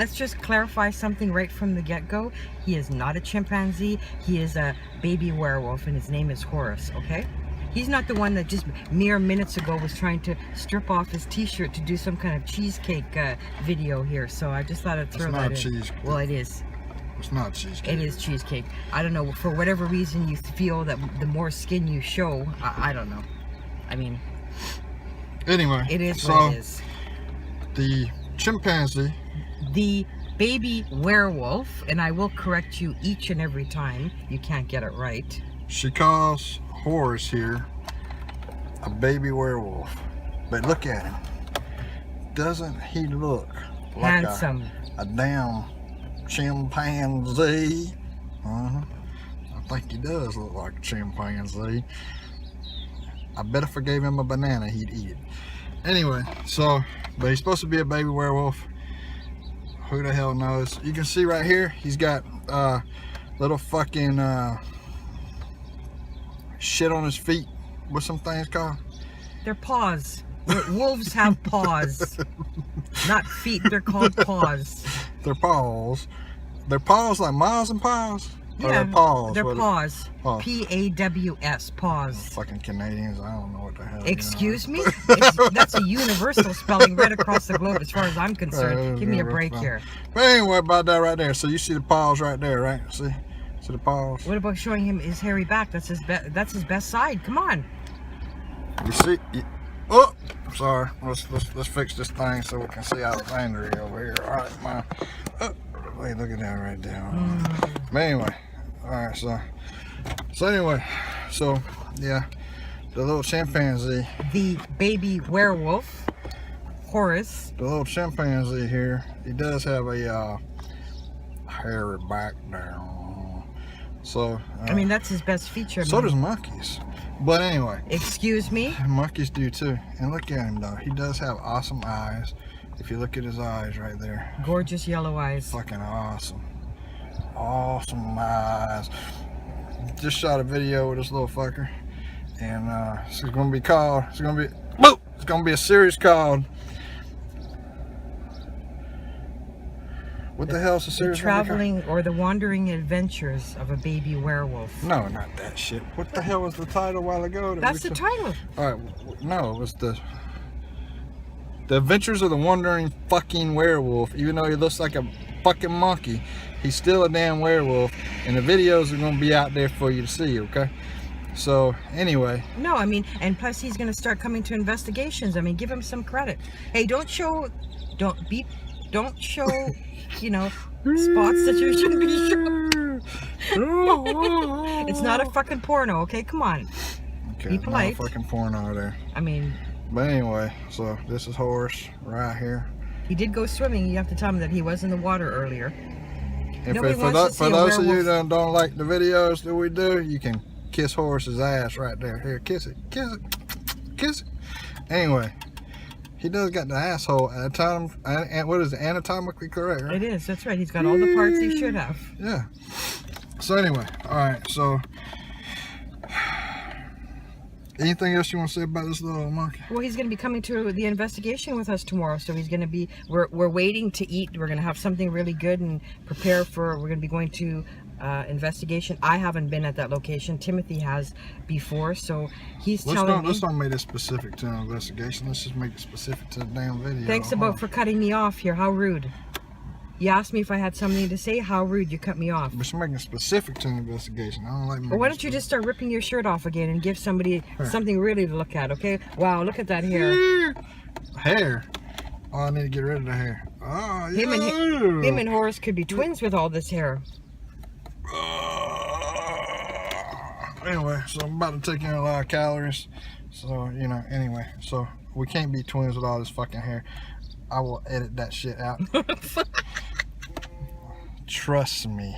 let's just clarify something right from the get-go. He is not a chimpanzee. He is a baby werewolf, and his name is Horace, okay? He's not the one that just mere minutes ago was trying to strip off his t-shirt to do some kind of cheesecake video here. So I just thought I'd throw that in. It's not cheesecake. Well, it is. It's not cheesecake. It is cheesecake. I don't know, for whatever reason you feel that the more skin you show, I don't know. I mean, anyway, it is what it is. The chimpanzee, the baby werewolf, and I will correct you each and every time you can't get it right. She calls Horace here a baby werewolf, but look at him. Doesn't he look like handsome? A damn chimpanzee. I think he does look like a chimpanzee. I bet if I gave him a banana, he'd eat it. Anyway, so, but he's supposed to be a baby werewolf. Who the hell knows? You can see right here, he's got little fucking shit on his feet. What's some things called? They're paws. Wolves have paws. Not feet, they're called paws. They're paws. They're paws like miles and paws? Yeah, or they're paws. They're paws. Oh. P-A-W-S, paws. Fucking Canadians, I don't know what the hell. Excuse me? That's a universal spelling right across the globe as far as I'm concerned. Give me a break here. But anyway, about that right there. So you see the paws right there, right? See the paws? What about showing him his hairy back? That's his best side. Come on. You see? Oh, sorry. Let's fix this thing so we can see Alexandria over here. All right, man. Oh, wait, look at that right there. But anyway, all right. So anyway, yeah, the little chimpanzee, the baby werewolf, Horace. The little chimpanzee here, he does have a hairy back there. So I mean, that's his best feature. So does monkeys. But anyway. Excuse me? Monkeys do too. And look at him though. He does have awesome eyes. If you look at his eyes right there. Gorgeous yellow eyes. Fucking awesome. Awesome eyes. Just shot a video with this little fucker. And it's gonna be called, it's gonna be a series called, what the hell's the series? The Traveling or the Wandering Adventures of a Baby Werewolf. No, not that shit. What the hell was the title a while ago? That's the title. Alright, no, it was the Adventures of the Wandering fucking Werewolf. Even though he looks like a fucking monkey, he's still a damn werewolf. And the videos are going to be out there for you to see, okay? So, anyway. No, I mean, and plus he's going to start coming to investigations. I mean, give him some credit. Hey, don't show, you know, spots that you shouldn't be showing. It's not a fucking porno, okay? Come on. Okay, be polite. Not a fucking porno there. I mean. But anyway, so this is Horace right here. He did go swimming. You have to tell him that he was in the water earlier. For those of you that don't like the videos that we do, you can kiss Horace's ass right there. Here, kiss it, kiss it, kiss it. Anyway. He does got the asshole at a time, and what is it, anatomically correct, right? It is, that's right. He's got all the parts he should have. Yeah. So anyway, alright, so anything else you want to say about this little monkey? Well, he's going to be coming to the investigation with us tomorrow, so he's going to be, we're waiting to eat. We're going to have something really good and prepare for, we're going to be going to investigation. I haven't been at that location. Timothy has before, so he's telling me. Let's not make it specific to an investigation. Let's just make it specific to the damn video. Thanks for cutting me off here. How rude. You asked me if I had something to say. How rude. You cut me off. But you're making it specific to an investigation. I don't like. Well, why don't you just start ripping your shirt off again and give somebody something really to look at, okay? Wow, look at that hair. Hair? Oh, I need to get rid of the hair. Oh, yeah. Him and Horace could be twins with all this hair. Anyway, so I'm about to take in a lot of calories. So, you know, anyway. So, we can't be twins with all this fucking hair. I will edit that shit out. Trust me.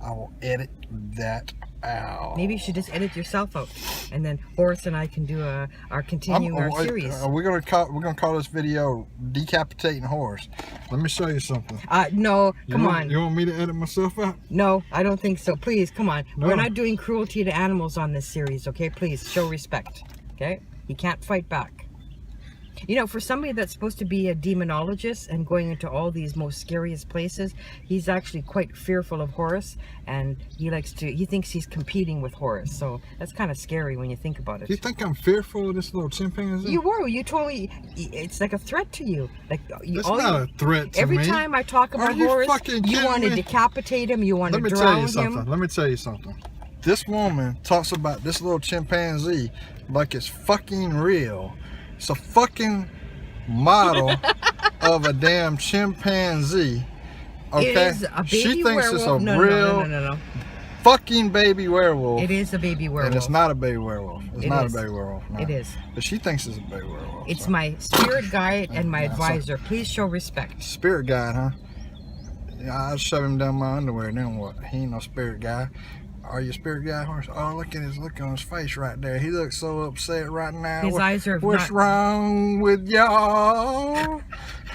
I will edit that out. Maybe you should just edit yourself out, and then Horace and I can do our series. We're gonna call this video "Decapitating Horace." Let me show you something. No, come on. You want me to edit myself out? No, I don't think so. Please, come on. No. We're not doing cruelty to animals on this series, okay? Please show respect. Okay? He can't fight back. You know, for somebody that's supposed to be a demonologist and going into all these most scariest places, he's actually quite fearful of Horus, and he thinks he's competing with Horus. So that's kind of scary when you think about it. You think I'm fearful of this little chimpanzee? You were. You told me it's like a threat to you. Like It's not a threat to me. Every time I talk about Horus, you want to decapitate him. You want to drown him. Let me tell you something. This woman talks about this little chimpanzee like it's fucking real. It's a fucking model of a damn chimpanzee. Okay? It is a baby she thinks werewolf. it's a real No. fucking baby werewolf. It is a baby werewolf. And it's not a baby werewolf. It's It not is. a baby werewolf. No. It is. But she thinks it's a baby werewolf. It's so. my spirit guide and my Yeah, so- advisor. Please show respect. Spirit guide, huh? Yeah, I'll shove him down my underwear. Then what? He ain't no spirit guy. Are you a spirit guy, Horse? Oh, look at his look on his face right there. He looks so upset right now. His eyes are What's wrong with y'all?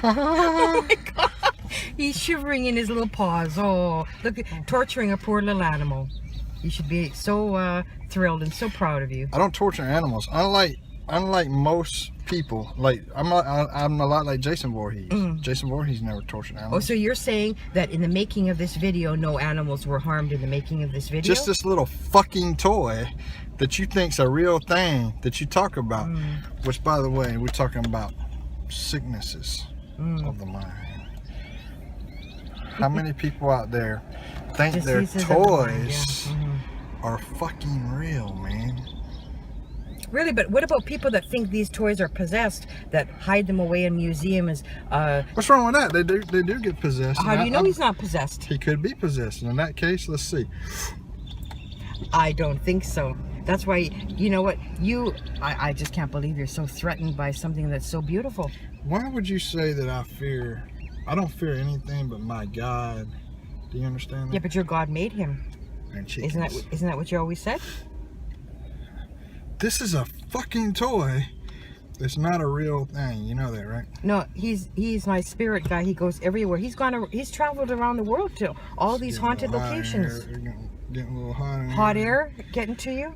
Oh my God. He's shivering in his little paws. Oh, look, torturing a poor little animal. You should be so thrilled and so proud of you. I don't torture animals. Unlike most people, like I'm a lot like Jason Voorhees. Jason Voorhees never tortured animals. Oh, so you're saying that in the making of this video, no animals were harmed in the making of this video? Just this little fucking toy that you think's a real thing that you talk about. Which, by the way, we're talking about sicknesses of the mind. How many people out there think their Diseases of the mind, toys are fucking real, man? Really, but what about people that think these toys are possessed, that hide them away in museums? What's wrong with that? They do get possessed. How do you know he's not possessed? He could be possessed. And in that case, let's see. I don't think so. That's why, you know what, I just can't believe you're so threatened by something that's so beautiful. Why would you say that I don't fear anything but my God? Do you understand that? Yeah, but your God made him. And chickens. Isn't that what you always said? This is a fucking toy. It's not a real thing. You know that, right? No, he's my spirit guy. He goes everywhere. He's traveled around the world to all these haunted locations. Getting a little hot in Hot here. air getting to you?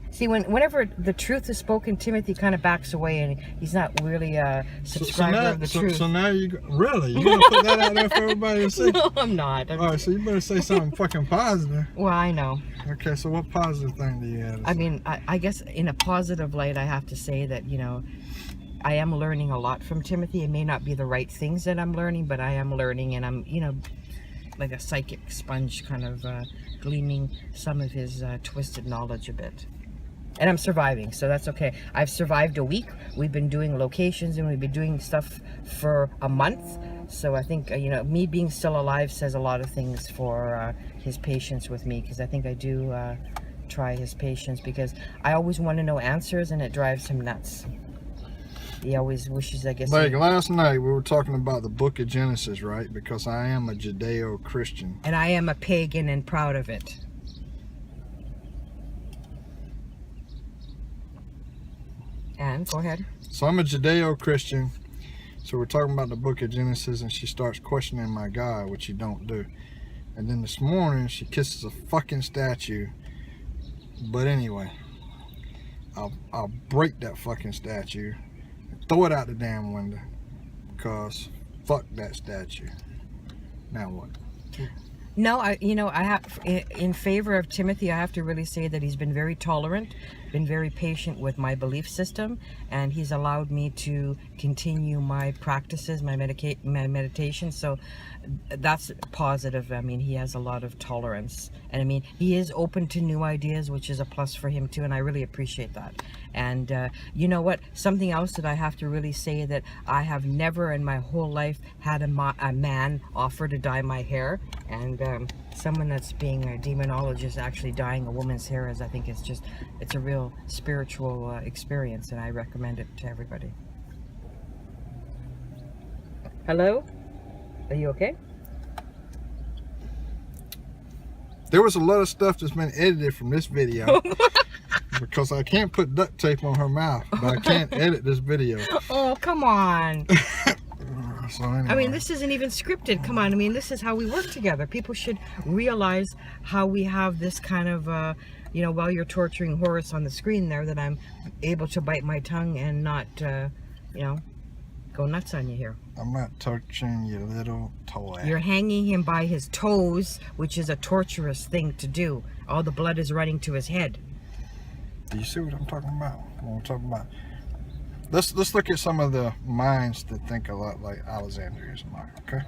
See, whenever the truth is spoken, Timothy kind of backs away, and he's not really a subscriber of the truth. So now really? You gonna put that out there for everybody to see? No, I'm not. All right, so you better say something fucking positive. Well, I know. Okay, so what positive thing do you have? I mean, I guess in a positive light, I have to say that, you know, I am learning a lot from Timothy. It may not be the right things that I'm learning, but I am learning, and I'm, you know, like a psychic sponge kind of gleaning some of his twisted knowledge a bit. And I'm surviving, so that's okay. I've survived a week. We've been doing locations and we've been doing stuff for a month. So I think, you know, me being still alive says a lot of things for his patience with me, because I think I do try his patience, because I always want to know answers and it drives him nuts. He always wishes, I guess. Like last night, we were talking about the book of Genesis, right? Because I am a Judeo-Christian. And I am a pagan and proud of it. And go ahead. So I'm a Judeo-Christian. So we're talking about the book of Genesis, and she starts questioning my God, which you don't do. And then this morning, she kisses a fucking statue. But anyway, I'll break that fucking statue and throw it out the damn window, because fuck that statue. Now what? No, I have, in favor of Timothy, I have to really say that he's been very tolerant, been very patient with my belief system, and he's allowed me to continue my practices, my meditation. So that's positive. I mean, he has a lot of tolerance, and I mean, he is open to new ideas, which is a plus for him too, and I really appreciate that. And you know what? Something else that I have to really say, that I have never in my whole life had a man offer to dye my hair, and someone that's being a demonologist actually dyeing a woman's hair is, I think it's a real spiritual experience, and I recommend it to everybody. Hello? Are you okay? There was a lot of stuff that's been edited from this video. Because I can't put duct tape on her mouth, but I can't edit this video. Oh, come on. So anyway. I mean, this isn't even scripted. Come on. I mean, this is how we work together. People should realize how we have this kind of, you know, while you're torturing Horus on the screen there, that I'm able to bite my tongue and not you know, go nuts on you here. I'm not touching your little toy. You're hanging him by his toes, which is a torturous thing to do. All the blood is running to his head. Do you see what I'm talking about? What I'm talking about? Let's look at some of the minds that think a lot like Alexandria's mind. Okay,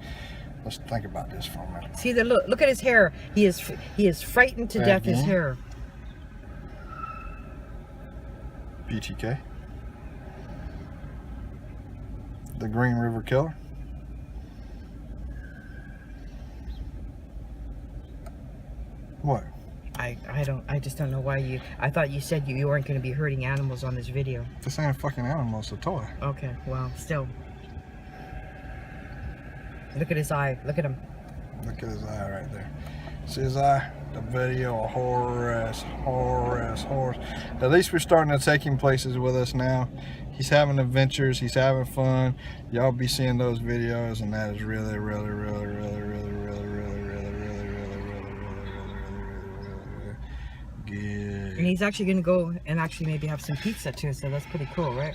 let's think about this for a minute. See the look at his hair. He is frightened to death. His hair. BTK, the Green River Killer. What? I just don't know why you. I thought you said you weren't going to be hurting animals on this video. This ain't a fucking animal, it's a toy. Okay, well, still. Look at his eye. Look at him. Look at his eye right there. See his eye? The video of horror. At least we're starting to take him places with us now. He's having adventures. He's having fun. Y'all be seeing those videos, and that is really good. And he's actually going to go and actually maybe have some pizza too, so that's pretty cool, right?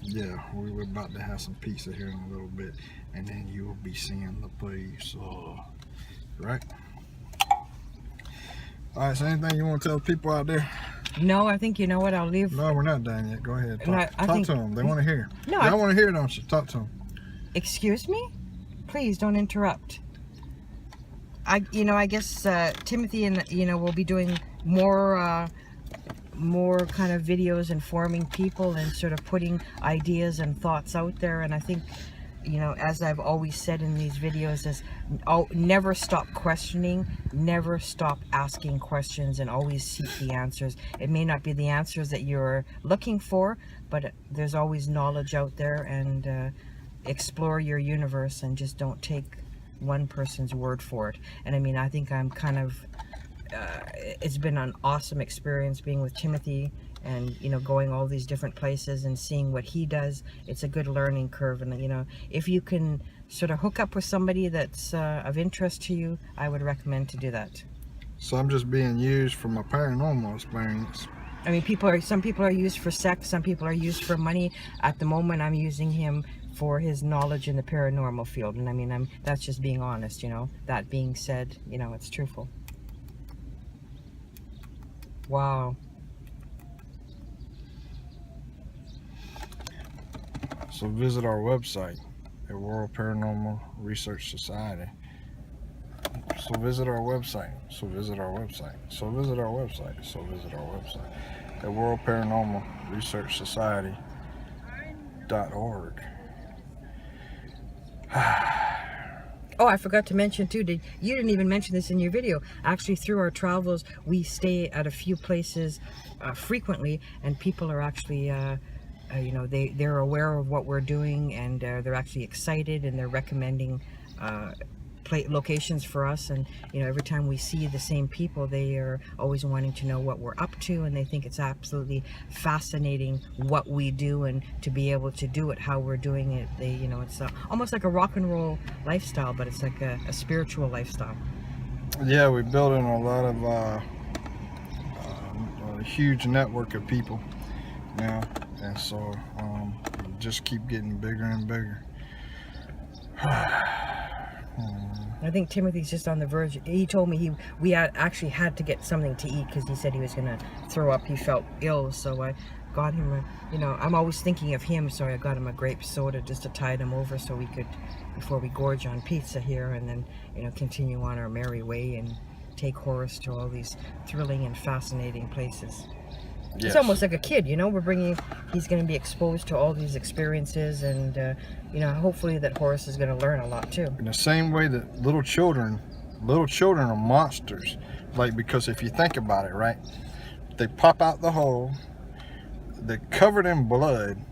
Yeah, we were about to have some pizza here in a little bit, and then you will be seeing the pizza, right? All right, so anything you want to tell the people out there? No, I think you know what, I'll leave. No, we're not done yet. Go ahead. No, Talk to them. They want to hear. No, I want to hear, don't you? Talk to them. Excuse me? Please don't interrupt. I guess Timothy and will be doing more kind of videos informing people and sort of putting ideas and thoughts out there. And I think, as I've always said in these videos, is never stop questioning, never stop asking questions, and always seek the answers. It may not be the answers that you're looking for, but there's always knowledge out there, and explore your universe and just don't take one person's word for it. And I mean, I think I'm kind of it's been an awesome experience being with Timothy and going all these different places and seeing what he does. It's a good learning curve, and if you can sort of hook up with somebody that's of interest to you, I would recommend to do that. So I'm just being used for my paranormal experience. I mean, some people are used for sex, some people are used for money. At the moment, I'm using him for his knowledge in the paranormal field, and I mean, that's just being honest. That being said, it's truthful. Wow. So visit our website at World Paranormal Research Society. So visit our website. At World Paranormal Research Society.org. Oh, I forgot to mention too, you didn't even mention this in your video. Actually, through our travels, we stay at a few places frequently, and people are actually, they're aware of what we're doing, and they're actually excited, and they're recommending locations for us. And every time we see the same people, they are always wanting to know what we're up to, and they think it's absolutely fascinating what we do, and to be able to do it how we're doing it. It's almost like a rock and roll lifestyle, but it's like a spiritual lifestyle. Yeah, we built in a lot of a huge network of people now, and so just keep getting bigger and bigger. I think Timothy's just on the verge. He told me we actually had to get something to eat because he said he was going to throw up. He felt ill, so I got him I'm always thinking of him, so I got him a grape soda just to tide him over, so we could, before we gorge on pizza here, and then continue on our merry way and take Horace to all these thrilling and fascinating places. Yes. It's almost like a kid, he's going to be exposed to all these experiences, and hopefully that Horace is going to learn a lot too. In the same way that little children are monsters, because if you think about it, right, they pop out the hole, they're covered in blood,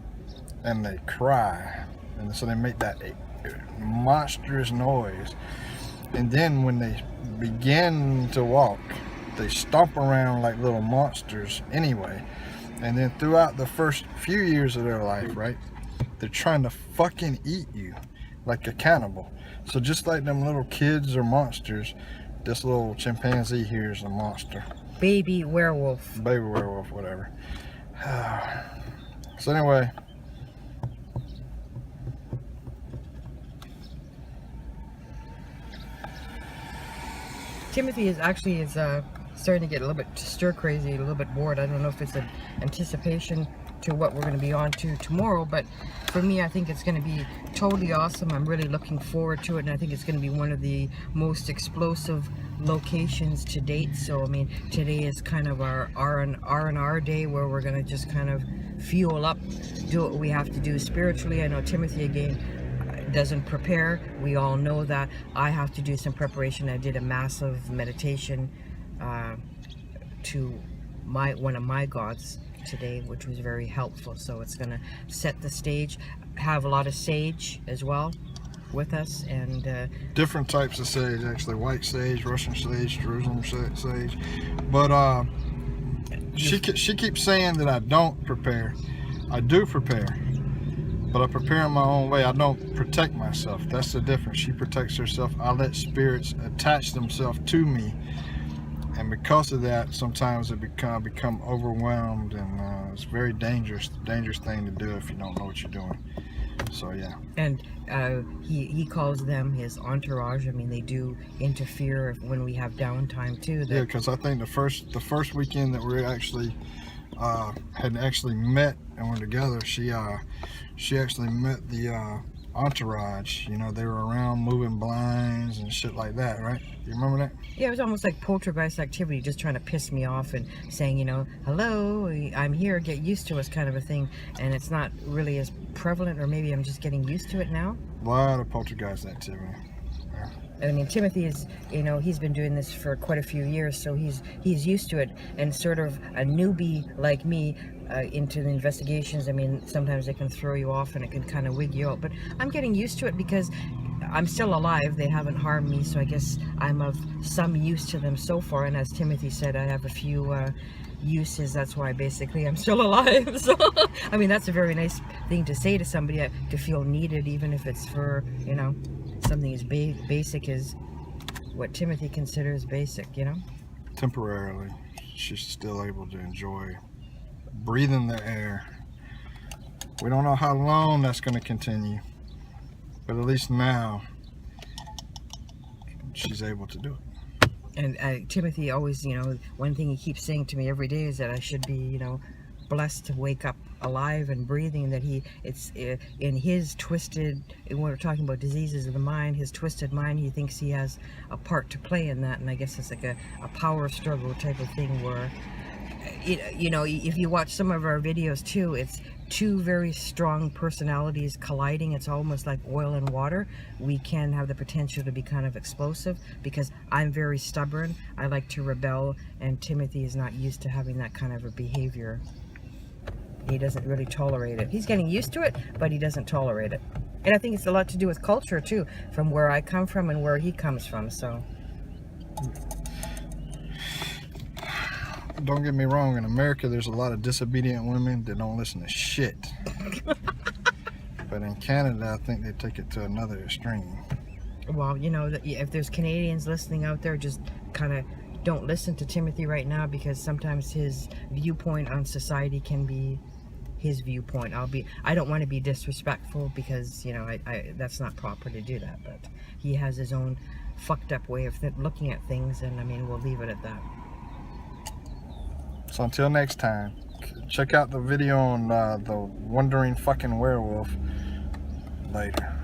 and they cry, and so they make that monstrous noise, and then when they begin to walk, they stomp around like little monsters anyway, and then throughout the first few years of their life, right, they're trying to fucking eat you like a cannibal. So just like them little kids are monsters, this little chimpanzee here is a monster. Baby werewolf, whatever. So anyway, Timothy is starting to get a little bit stir crazy, a little bit bored. I don't know if it's an anticipation to what we're going to be on to tomorrow, but for me, I think it's going to be totally awesome. I'm really looking forward to it, and I think it's going to be one of the most explosive locations to date. So I mean, today is kind of our R&R day, where we're going to just kind of fuel up, do what we have to do spiritually. I know Timothy again doesn't prepare. We all know that. I have to do some preparation. I did a massive meditation to one of my gods today, which was very helpful. So it's going to set the stage. Have a lot of sage as well with us, and different types of sage, actually. White sage, Russian sage, Jerusalem sage. But she keeps saying that I don't prepare. I do prepare, but I prepare in my own way. I don't protect myself. That's the difference. She protects herself. I let spirits attach themselves to me, and because of that, sometimes it become overwhelmed, and it's a very dangerous thing to do if you don't know what you're doing. So yeah. And he calls them his entourage. I mean, they do interfere when we have downtime too. Yeah, because I think the first weekend that we actually had actually met and were together, she actually met the entourage. You know, they were around moving blinds and shit like that, right? You remember that? Yeah, it was almost like poltergeist activity, just trying to piss me off and saying, you know, hello, I'm here, get used to us, kind of a thing. And it's not really as prevalent, or maybe I'm just getting used to it now. A lot of poltergeist activity. Yeah. I mean, Timothy is, you know, he's been doing this for quite a few years, so he's used to it. And sort of a newbie like me into the investigations, I mean, sometimes it can throw you off and it can kind of wig you out. But I'm getting used to it because I'm still alive. They haven't harmed me, so I guess I'm of some use to them so far. And as Timothy said, I have a few uses. That's why basically I'm still alive. So I mean, that's a very nice thing to say to somebody, to feel needed, even if it's for, you know, something as basic as what Timothy considers basic, you know. Temporarily, she's still able to enjoy breathing the air. We don't know how long that's going to continue, but at least now she's able to do it. And Timothy always, you know, one thing he keeps saying to me every day is that I should be, you know, blessed to wake up alive and breathing, and that it's in his twisted, when we're talking about diseases of the mind, his twisted mind, he thinks he has a part to play in that. And I guess it's like a power struggle type of thing, where, you know, if you watch some of our videos too, it's two very strong personalities colliding. It's almost like oil and water. We can have the potential to be kind of explosive, because I'm very stubborn. I like to rebel, and Timothy is not used to having that kind of a behavior. He doesn't really tolerate it. He's getting used to it, but he doesn't tolerate it. And I think it's a lot to do with culture too, from where I come from and where he comes from. So don't get me wrong, in America there's a lot of disobedient women that don't listen to shit. But in Canada, I think they take it to another extreme. Well, you know, if there's Canadians listening out there, just kind of don't listen to Timothy right now, because sometimes his viewpoint on society can be his viewpoint. I don't want to be disrespectful, because, you know, I that's not proper to do that, but he has his own fucked up way of looking at things, and I mean, we'll leave it at that. So until next time, check out the video on the wandering fucking werewolf later.